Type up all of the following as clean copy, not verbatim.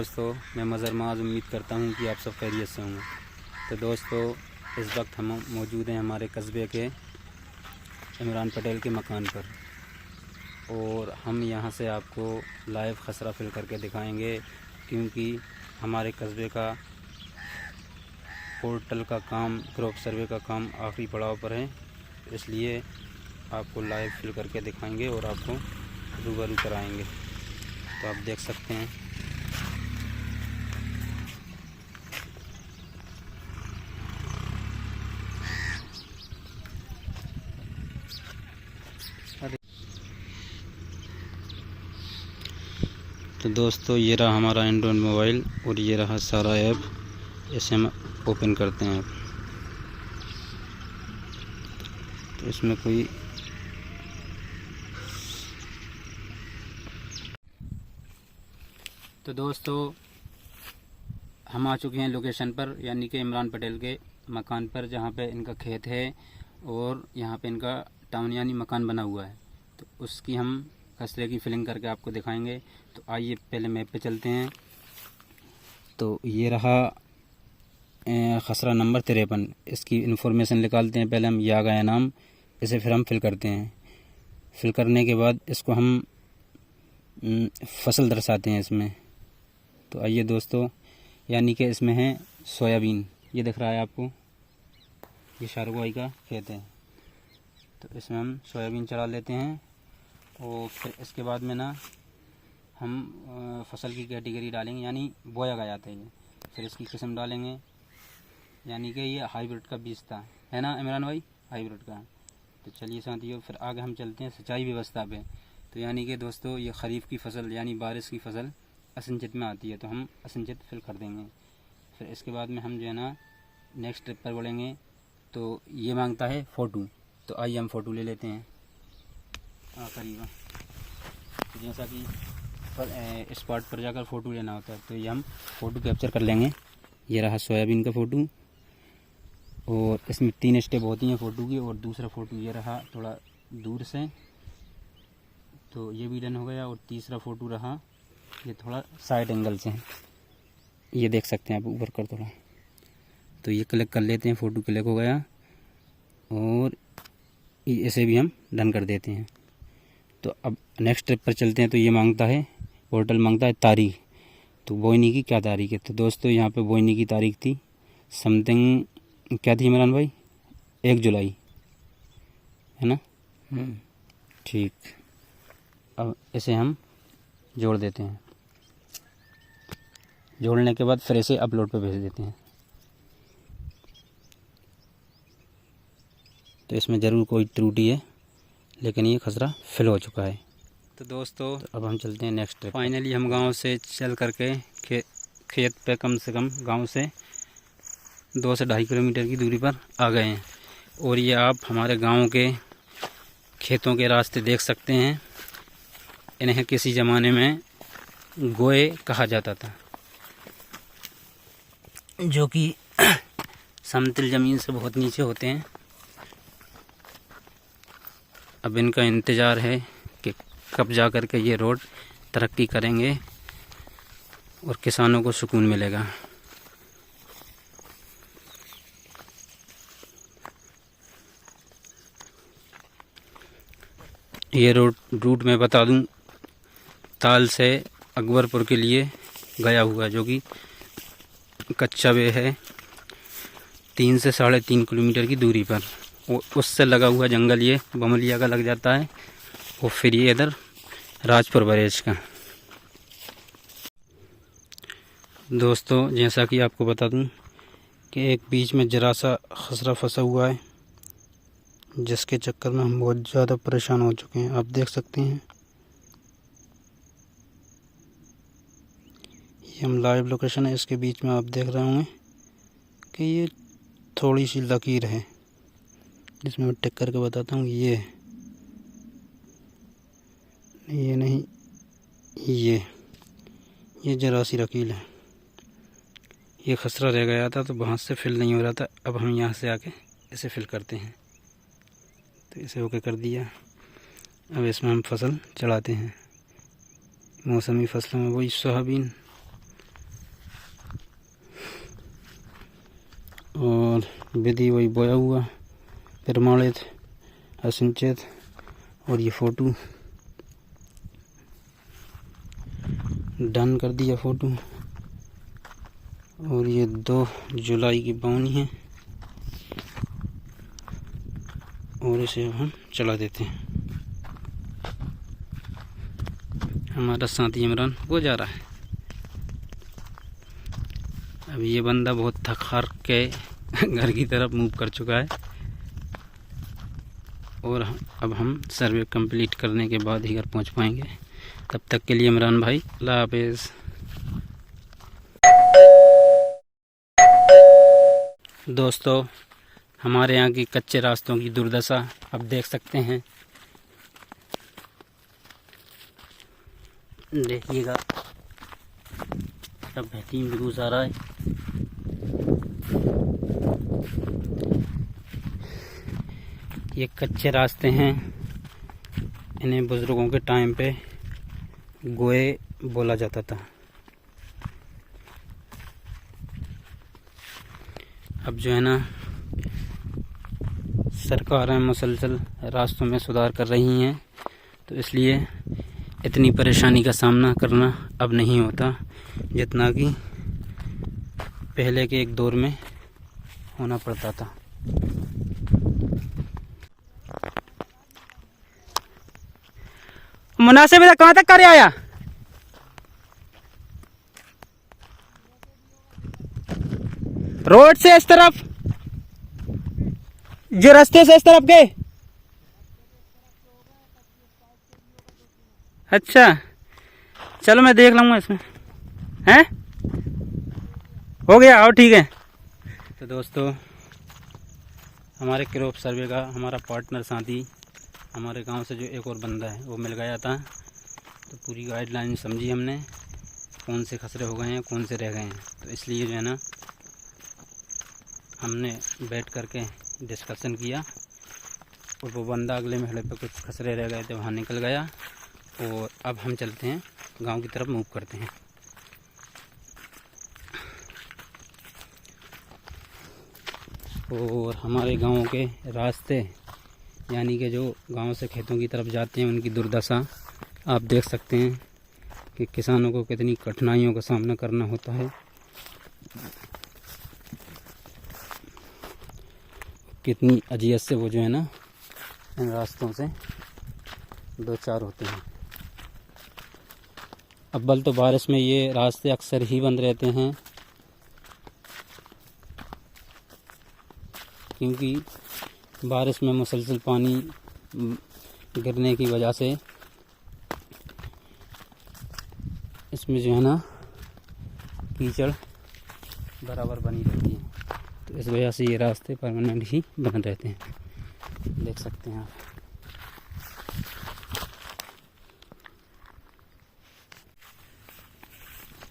दोस्तों, मैं मज़हर माज़ उम्मीद करता हूँ कि आप सब खैरियत से होंगे। तो दोस्तों, इस वक्त हम मौजूद हैं हमारे कस्बे के इमरान पटेल के मकान पर, और हम यहाँ से आपको लाइव खसरा फिल करके दिखाएंगे, क्योंकि हमारे कस्बे का पोर्टल का काम, क्रॉप सर्वे का काम आखिरी पड़ाव पर है। इसलिए आपको लाइव फिल करके दिखाएंगे और आपको रूबरू कराएंगे। तो आप देख सकते हैं। तो दोस्तों, ये रहा हमारा एंड्रॉयड मोबाइल और ये रहा सारा ऐप। इसे हम ओपन करते हैं। तो इसमें कोई तो दोस्तों, हम आ चुके हैं लोकेशन पर, यानी कि इमरान पटेल के मकान पर, जहाँ पे इनका खेत है और यहाँ पे इनका टाउन यानी मकान बना हुआ है। तो उसकी हम खसरे की फिलिंग करके आपको दिखाएंगे। तो आइए पहले मैप पे चलते हैं। तो ये रहा खसरा नंबर 53। इसकी इन्फॉर्मेशन निकालते हैं। पहले हम या गया नाम, इसे फिर हम फिल करते हैं। फिल करने के बाद इसको हम फसल दर्शाते हैं इसमें। तो आइए दोस्तों, यानी कि इसमें है सोयाबीन। ये दिख रहा है आपको, ये शारगोई का खेत है। तो इसमें हम सोयाबीन चला लेते हैं और फिर इसके बाद में ना हम फसल की कैटेगरी डालेंगे, यानी बोया गया जाता है ये। फिर इसकी किस्म डालेंगे, यानी कि ये हाइब्रिड का बीज था, है ना इमरान भाई, हाइब्रिड का। तो चलिए साथियों, फिर आगे हम चलते हैं सिंचाई व्यवस्था पे। तो यानी कि दोस्तों, ये खरीफ की फसल यानी बारिश की फसल असिंचित में आती है, तो हम असिंचित फिल कर देंगे। फिर इसके बाद में हम जो है ना नेक्स्ट स्टेप पर बढ़ेंगे। तो ये मांगता है फ़ोटो। तो आइए हम फ़ोटो ले लेते हैं। करीब तो जैसा कि स्पॉट पर जाकर फ़ोटो लेना होता है, तो ये हम फ़ोटो कैप्चर कर लेंगे। ये रहा सोयाबीन का फ़ोटो, और इसमें 3 स्टेप होती हैं फ़ोटो की। और दूसरा फ़ोटो ये रहा थोड़ा दूर से, तो ये भी डन हो गया। और तीसरा फ़ोटो रहा ये थोड़ा साइड एंगल से, ये देख सकते हैं आप ऊपर कर थोड़ा। तो ये क्लिक कर लेते हैं, फ़ोटो क्लिक हो गया, और इसे भी हम डन कर देते हैं। तो अब नेक्स्ट स्टेप पर चलते हैं। तो ये मांगता है, पोर्टल मांगता है तारीख। तो बोईनी की क्या तारीख है? तो दोस्तों, यहाँ पे बोईनी की तारीख थी समथिंग, क्या थी इमरान भाई, 1 जुलाई, है ना? ठीक। अब इसे हम जोड़ देते हैं। जोड़ने के बाद फिर इसे अपलोड पे भेज देते हैं। तो इसमें ज़रूर कोई त्रुटि है, लेकिन ये खसरा फिल हो चुका है। तो दोस्तों, तो अब हम चलते हैं नेक्स्ट ट्रिप। फाइनली हम गांव से चल करके खेत पे कम से कम गांव से 2 से 2.5 किलोमीटर की दूरी पर आ गए हैं। और ये आप हमारे गांव के खेतों के रास्ते देख सकते हैं। इन्हें किसी ज़माने में गोए कहा जाता था, जो कि समतल ज़मीन से बहुत नीचे होते हैं। अब इनका इंतज़ार है कि कब जा कर के ये रोड तरक्की करेंगे और किसानों को सुकून मिलेगा। ये रूट मैं बता दूं, ताल से अकबरपुर के लिए गया हुआ, जो कि कच्चा वे है 3 से 3.5 किलोमीटर की दूरी पर। उससे लगा हुआ जंगल ये बमलिया का लग जाता है, और फिर ये इधर राजपुर बरेज का। दोस्तों, जैसा कि आपको बता दूं कि एक बीच में जरा सा खसरा फंसा हुआ है, जिसके चक्कर में हम बहुत ज़्यादा परेशान हो चुके हैं। आप देख सकते हैं, ये हम लाइव लोकेशन है। इसके बीच में आप देख रहे होंगे कि ये थोड़ी सी लकीर है, जिसमें मैं टिक करके बताता हूँ। ये नहीं, ये जरा सी लकीर है। ये खसरा रह गया था, तो वहाँ से फिल नहीं हो रहा था। अब हम यहाँ से आके इसे फिल करते हैं। तो इसे ओके कर दिया। अब इसमें हम फसल चढ़ाते हैं। मौसमी फसलों में वही सोयाबीन और विधि वही बोया हुआ, प्रमाणित, असिंचित। और ये फ़ोटो डन कर दिया फ़ोटो। और ये 2 जुलाई की बावनी है और इसे हम चला देते हैं। हमारा साथी इमरान वो जा रहा है। अब ये बंदा बहुत थक हार के घर की तरफ मूव कर चुका है और अब हम सर्वे कंप्लीट करने के बाद ही घर पहुंच पाएंगे। तब तक के लिए इमरान भाई अल्लाह हाफिज़। दोस्तों, हमारे यहाँ की कच्चे रास्तों की दुर्दशा आप देख सकते हैं। देखिएगा सब बेहतरीन व्यूज़ आ रहा है। ये कच्चे रास्ते हैं, इन्हें बुज़ुर्गों के टाइम पे गोए बोला जाता था। अब जो है ना, सरकारें मुसलसल रास्तों में सुधार कर रही हैं, तो इसलिए इतनी परेशानी का सामना करना अब नहीं होता जितना कि पहले के एक दौर में होना पड़ता था। मुनासिब है, कहाँ तक कर आया? रोड से इस तरफ, जो रास्ते से इस तरफ गए। अच्छा, चलो मैं देख लूँगा इसमें, हैं? हो गया, और ठीक है। तो दोस्तों, हमारे क्रॉप सर्वे का हमारा पार्टनर साथी हमारे गांव से जो एक और बंदा है वो मिल गया था। तो पूरी गाइडलाइन समझी हमने, कौन से खसरे हो गए हैं, कौन से रह गए हैं। तो इसलिए जो है ना, हमने बैठ करके डिस्कशन किया और वो बंदा अगले महले पे कुछ खसरे रह गए थे, वहाँ निकल गया। और अब हम चलते हैं गांव की तरफ, मूव करते हैं। और हमारे गांव के रास्ते, यानी कि जो गांव से खेतों की तरफ जाते हैं, उनकी दुर्दशा आप देख सकते हैं कि किसानों को कितनी कठिनाइयों का सामना करना होता है। कितनी अजियत से वो जो है ना, इन रास्तों से दो चार होते हैं। अव्वल तो बारिश में ये रास्ते अक्सर ही बंद रहते हैं, क्योंकि बारिश में मुसलसल पानी गिरने की वजह से इसमें जो है ना कीचड़ बराबर बनी रहती है। तो इस वजह से ये रास्ते परमानेंट ही बंद रहते हैं, देख सकते हैं आप।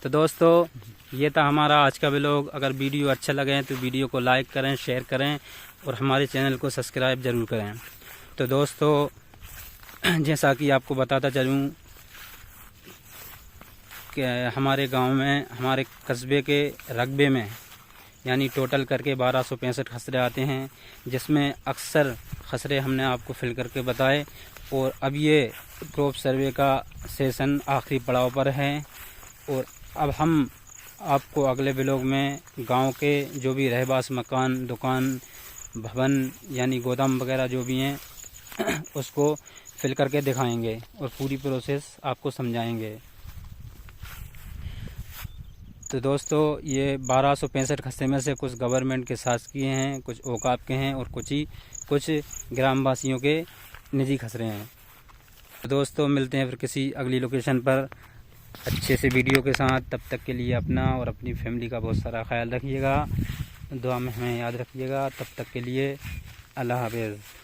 तो दोस्तों, ये था हमारा आज का व्लॉग। अगर वीडियो अच्छा लगे तो वीडियो को लाइक करें, शेयर करें और हमारे चैनल को सब्सक्राइब ज़रूर करें। तो दोस्तों, जैसा कि आपको बताता चलूँ कि हमारे गांव में, हमारे कस्बे के रकबे में, यानी टोटल करके 1265 खसरे आते हैं, जिसमें अक्सर खसरे हमने आपको फिल करके बताए। और अब ये क्रॉप सर्वे का सेशन आखिरी पड़ाव पर है और अब हम आपको अगले व्लॉग में गांव के जो भी रहबास मकान, दुकान, भवन यानी गोदाम वगैरह जो भी हैं उसको फिल करके दिखाएंगे और पूरी प्रोसेस आपको समझाएंगे। तो दोस्तों, ये 1265 खस्ते में से कुछ गवर्नमेंट के शासकीय हैं, कुछ औकाफ के हैं और कुछ ग्रामवासियों के निजी खसरे हैं। तो दोस्तों, मिलते हैं फिर किसी अगली लोकेशन पर अच्छे से वीडियो के साथ। तब तक के लिए अपना और अपनी फैमिली का बहुत सारा ख्याल रखिएगा, दुआ में हमें याद रखिएगा। तब तक के लिए अल्लाह हाफ़िज़।